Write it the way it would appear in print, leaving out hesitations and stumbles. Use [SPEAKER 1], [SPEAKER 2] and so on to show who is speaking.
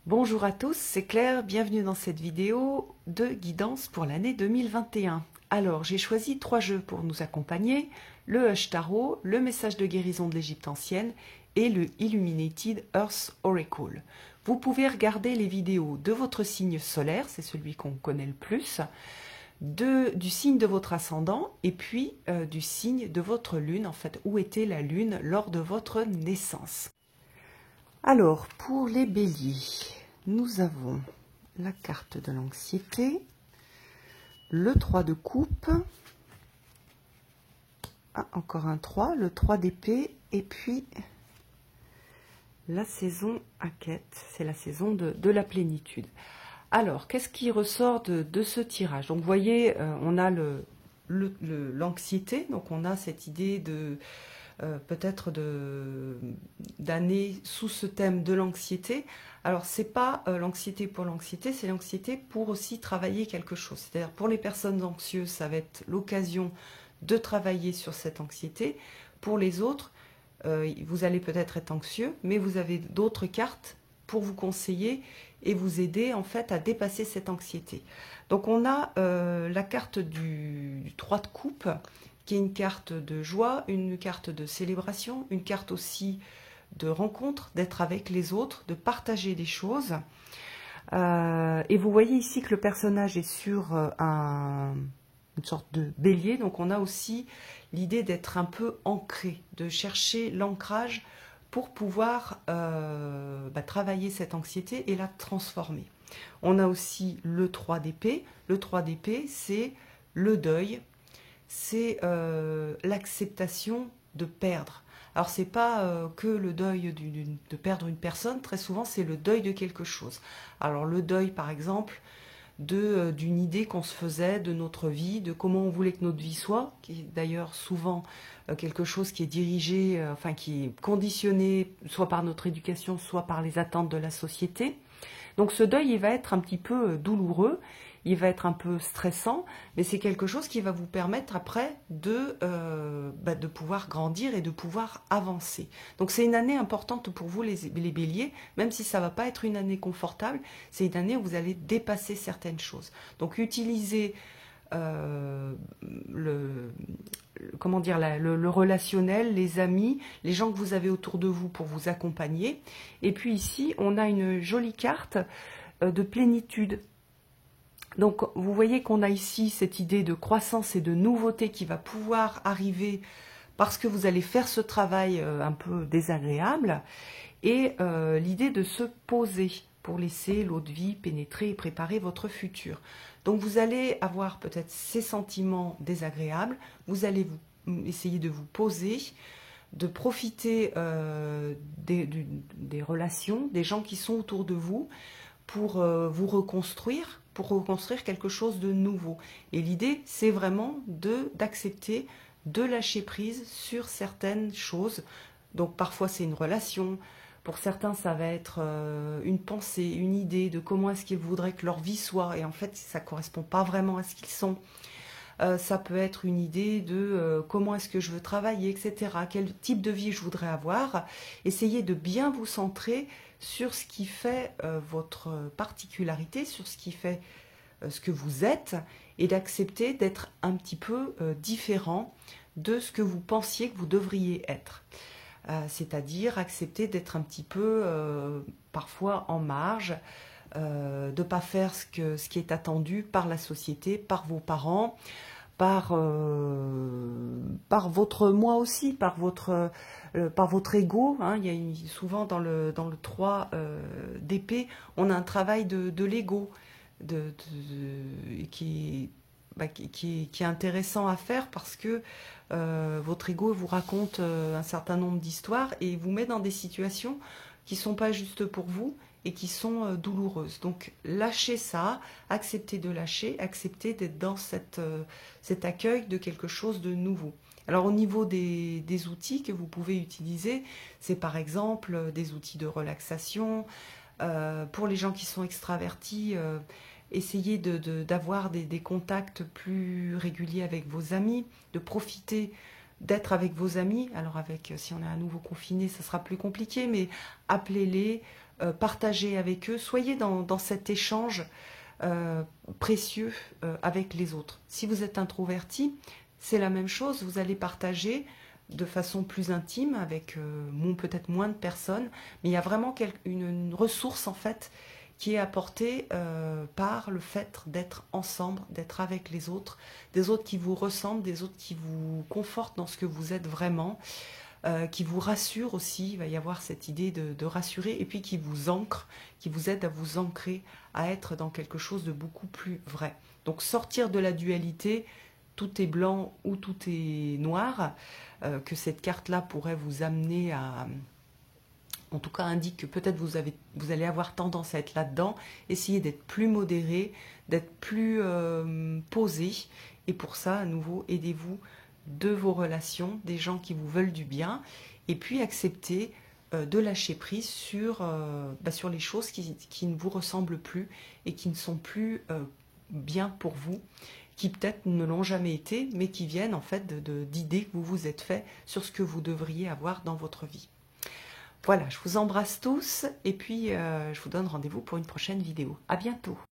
[SPEAKER 1] Bonjour à tous, c'est Claire, bienvenue dans cette vidéo de guidance pour l'année 2021. Alors, j'ai choisi 3 jeux pour nous accompagner, le Hush Tarot, le Message de guérison de l'Égypte ancienne et le Illuminated Earth Oracle. Vous pouvez regarder les vidéos de votre signe solaire, c'est celui qu'on connaît le plus, du signe de votre ascendant et puis du signe de votre lune, en fait, où était la lune lors de votre naissance. Alors, pour les béliers, nous avons la carte de l'anxiété, le 3 de coupe, encore un 3, le 3 d'épée, et puis la saison à quête, c'est la saison de la plénitude. Alors, qu'est-ce qui ressort de ce tirage? Donc, vous voyez, on a l'anxiété, donc on a cette idée de peut-être d'année sous ce thème de l'anxiété. Alors, c'est pas l'anxiété pour l'anxiété, c'est l'anxiété pour aussi travailler quelque chose. C'est-à-dire, pour les personnes anxieuses, ça va être l'occasion de travailler sur cette anxiété. Pour les autres, vous allez peut-être être anxieux, mais vous avez d'autres cartes pour vous conseiller et vous aider en fait à dépasser cette anxiété. Donc on a la carte du 3 de coupe, qui est une carte de joie, une carte de célébration, une carte aussi de rencontre, d'être avec les autres, de partager des choses. Et vous voyez ici que le personnage est sur une sorte de bélier, donc on a aussi l'idée d'être un peu ancré, de chercher l'ancrage pour pouvoir travailler cette anxiété et la transformer. On a aussi le 3 d'épée. Le 3 d'épée, c'est le deuil, c'est l'acceptation de perdre. Alors, ce n'est pas que le deuil de perdre une personne, très souvent, c'est le deuil de quelque chose. Alors, le deuil, par exemple, d'une idée qu'on se faisait de notre vie, de comment on voulait que notre vie soit, qui est d'ailleurs souvent quelque chose qui est dirigé, qui est conditionné soit par notre éducation, soit par les attentes de la société. Donc ce deuil, il va être un petit peu douloureux, il va être un peu stressant, mais c'est quelque chose qui va vous permettre après de pouvoir grandir et de pouvoir avancer. Donc c'est une année importante pour vous les béliers, même si ça ne va pas être une année confortable, c'est une année où vous allez dépasser certaines choses. Donc utilisez le relationnel, les amis, les gens que vous avez autour de vous pour vous accompagner. Et puis ici, on a une jolie carte de plénitude. Donc, vous voyez qu'on a ici cette idée de croissance et de nouveauté qui va pouvoir arriver parce que vous allez faire ce travail un peu désagréable et l'idée de se poser pour laisser l'eau de vie pénétrer et préparer votre futur. Donc, vous allez avoir peut-être ces sentiments désagréables, vous allez essayer de vous poser, de profiter des relations, des gens qui sont autour de vous pour vous reconstruire, pour reconstruire quelque chose de nouveau. Et l'idée, c'est vraiment d'accepter, de lâcher prise sur certaines choses. Donc parfois c'est une relation, pour certains ça va être une pensée, une idée de comment est-ce qu'ils voudraient que leur vie soit, et en fait ça ne correspond pas vraiment à ce qu'ils sont. Ça peut être une idée de comment est-ce que je veux travailler, etc. Quel type de vie je voudrais avoir. Essayez de bien vous centrer sur ce qui fait votre particularité, sur ce qui fait ce que vous êtes, et d'accepter d'être un petit peu différent de ce que vous pensiez que vous devriez être. C'est-à-dire accepter d'être un petit peu parfois en marge, de ne pas faire ce qui est attendu par la société, par vos parents, par votre moi aussi, par votre ego. Hein. Il y a souvent dans le 3 d'épée, on a un travail de l'ego qui est intéressant à faire parce que votre ego vous raconte un certain nombre d'histoires et vous met dans des situations qui ne sont pas justes pour vous et qui sont douloureuses. Donc lâchez ça, acceptez de lâcher, acceptez d'être dans cet accueil de quelque chose de nouveau. Alors au niveau des outils que vous pouvez utiliser, c'est par exemple des outils de relaxation. Pour les gens qui sont extravertis, essayez d'avoir des contacts plus réguliers avec vos amis, de profiter d'être avec vos amis. Alors si on est à nouveau confiné, ça sera plus compliqué, mais appelez-les, partagez avec eux, soyez dans cet échange précieux avec les autres. Si vous êtes introverti, c'est la même chose, vous allez partager de façon plus intime avec peut-être moins de personnes, mais il y a vraiment une ressource en fait qui est apportée par le fait d'être ensemble, d'être avec les autres, des autres qui vous ressemblent, des autres qui vous confortent dans ce que vous êtes vraiment, qui vous rassurent aussi, il va y avoir cette idée de rassurer, et puis qui vous ancre, qui vous aide à vous ancrer, à être dans quelque chose de beaucoup plus vrai. Donc sortir de la dualité, tout est blanc ou tout est noir, que cette carte-là pourrait vous amener à... En tout cas, indique que peut-être vous allez avoir tendance à être là-dedans. Essayez d'être plus modéré, d'être plus posé. Et pour ça, à nouveau, aidez-vous de vos relations, des gens qui vous veulent du bien. Et puis, acceptez de lâcher prise sur les choses qui ne vous ressemblent plus et qui ne sont plus bien pour vous, qui peut-être ne l'ont jamais été, mais qui viennent en fait d'idées que vous vous êtes fait sur ce que vous devriez avoir dans votre vie. Voilà, je vous embrasse tous et puis je vous donne rendez-vous pour une prochaine vidéo. À bientôt.